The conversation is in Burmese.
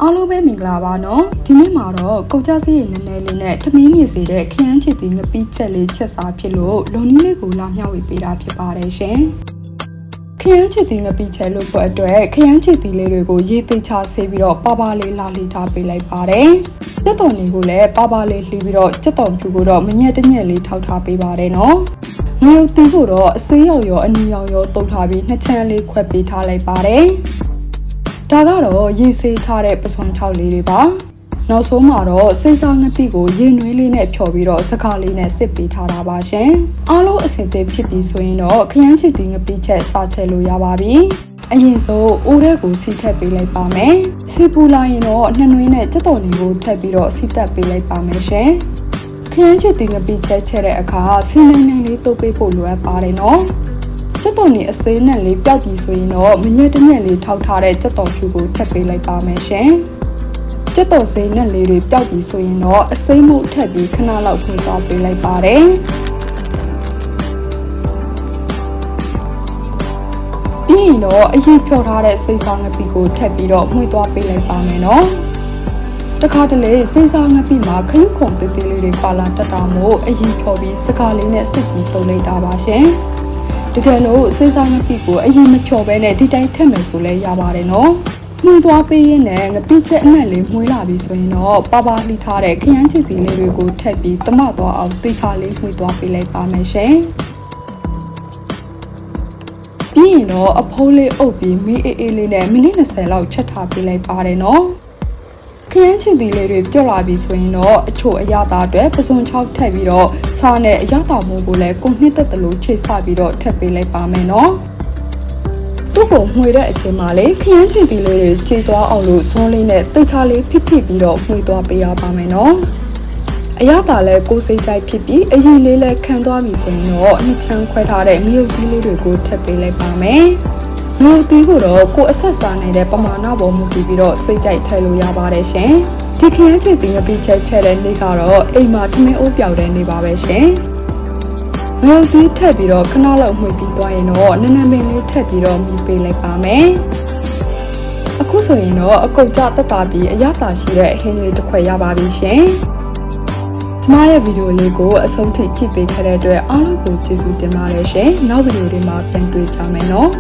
အားလုံးပဲမင်္ဂလာပါနော်ဒီနေ့မှာတော့ကုတ်ကြစီရဲ့နည်းနည်းလေးနဲ့ထမင်းမြင့်စေတဲ့ခရမ်းချစ်တီငပိချက်လေးချက်စားဖြစ်လို့လုံနီးလေးကိုလာမျှဝေပေးတာဖြစ်ပါတယ်ရှင်ခရမ်းချစ်တီငပိချက်လို့ဖို့အတွက်ခရမ်းချစ်တီလေးတွေကိုရေသေးချဆေးပြီးတော့ပါပါလေးလာလှီထားပေးလိုက်ပါတယ်ကြက်တော်တွေကိုလည်းပါပါလေးလှီပြီးတော့ကြက်တော်ဖြူကိုတော့မညက်တညက်လေးထောက်ထားပေးပါတယ်နော်ငရုတ်တီးကိုတော့အစေးရော်ရောအနီရောင်ရောတုပ်ထားပြီးနှစ်ချမ်းလေးခွက်ပေးထားလိုက်ပါတယ်ဒါကတော့ရေဆေးထားတဲ့ပစွန်6လေးတွေပါနောက်ဆုံးမှာတော့စိတ်စားငပိကိုရေနွေးလေးနဲ့ဖြော်ပြီးတော့စကားလေးနဲ့စစ်ပေးထားတာပါရှင်အားလုံးအဆင်သင့်ဖြစ်ပြီဆိုရင်တော့ခရမ်းချစ်တီငပိချက်စားချက်လို့ရပါပြီအရင်ဆုံးအိုးထဲကိုစီထက်ပေးလိုက်ပါမယ်စီပူလာရင်တော့နှနွေးနဲ့ကြက်တော်လေးကိုထပ်ပြီးတော့စီတက်ပေးလိုက်ပါမယ်ရှင်ခရမ်းချစ်တီငပိချက်ချက်တဲ့အခါစီနိုင်နိုင်လေးတုပ်ပေးဖို့လိုအပ်ပါတယ်နော်ကြက်တော်နေအစိမ်းနဲ့လေးပျောက်ပြီဆိုရင်တော့မညက်တညက်လေးထောက်ထားတဲ့ကြက်တော်ဖြူကိုထပ်ပေးလိုက်ပါမယ်ရှင်ကြက်တော်စိမ်းနဲ့လေးတွေပျောက်ပြီဆိုရင်တော့အစိမ်းမှုထပ်ပြီးခဏလောက်ဖွင့်သွားပေးလိုက်ပါတယ်ပြီးရင်တော့အရင်ဖြော်ထားတဲ့စိတ်စားငပိကိုထပ်ပြီးတော့မှွေသွားပေးလိုက်ပါမယ်နော်တခါတလေစိတ်စားငပိမှာခရုခုံတေးသေးလေးတွေပါလာတတ်တာမို့အရင်ဖြော်ပြီးစကားလေးနဲ့စစ်ပြီးတုံးလိုက်တာပါရှင်တကယ်လို့စိတ်စားငပိကိုအရင်မဖြော်ဘဲနဲ့ဒီတိုင်းထည့်မယ်ဆိုလဲရပါတယ်နော်မှွေသွားပေးရင်လည်းငပိချက်အနက်လေးမှွေလာပြီဆိုရင်တော့ပါပါလှီထားတဲ့ခရမ်းချစ်တီလေးတွေကိုထည့်ပြီးတမသွားအောင်တေချာလေးမှွေသွားပေးလိုက်ပါမယ်ရှင်ပြီးရင်တော့အဖိုးလေးအုပ်ပြီးမီးအေးအေးလေးနဲ့မိနစ်20လောက်ချက်ထားပေးလိုက်ပါတယ်နော်ခရမ်းချစ်တီလေးတွေပြုတ်လာပြီဆိုရင်တော့အချို့အရသာအတွက်ပစွန်6ထည့်ပြီးတော့စားနဲ့အရသာမိုးကိုလည်းကိုနှစ်သက်တလို့ချိတ်ဆပြီးတော့ထည့်ပေးလိုက်ပါမယ်နော်သူ့ကိုမှွေတဲ့အချိန်မှာလေခရမ်းချစ်တီလေးတွေကြေသွားအောင်လို့ဇွန်းလေးနဲ့တိတ်ချလေးဖိဖိပြီးတော့မှွေသွားပေးရပါမယ်နော်အရသာလည်းကိုစိတ်ကြိုက်ဖြစ်ပြီးအရင်လေးလည်းခံသွားပြီဆိုရင်တော့နှစ်ချမ်းခွဲထားတဲ့ငရုတ်သီးလေးတွေကိုထည့်ပေးလိုက်ပါမယ်ငရုတ်သီးကိုတော့ကိုအဆက်စားနေတဲ့ပမာဏပေါ်မူတည်ပြီးတော့စိတ်ကြိုက်ထည့်လို့ရပါတယ်ရှင်ဒီခရမ်းချစ်တီငပိချက်ချက်တဲ့နေ့ကတော့အိမ်မှာထမင်းအိုးပြောက်တဲ့နေ့ပါပဲရှင်ငရုတ်သီးထည့်ပြီးတော့ခဏလောက်မှွေပြီးသွားရင်တော့နန်းနန်းပင်လေးထည့်ပြီးတော့မြည်ပေးလိုက်ပါမယ်အခုဆိုရင်တော့အကုတ်ကြတက်တာပြီးအရသာရှိတဲ့ဟင်းလေးတစ်ခွက်ရပါပြီရှင်ကျမရဲ့ဗီဒီယိုလေးကိုအဆုံးထိကြည့်ပေးခဲ့တဲ့အတွက်အားလုံးကိုကျေးဇူးတင်ပါတယ်ရှင်နောက်ဗီဒီယိုတွေမှာပြန်တွေ့ကြမယ်နော်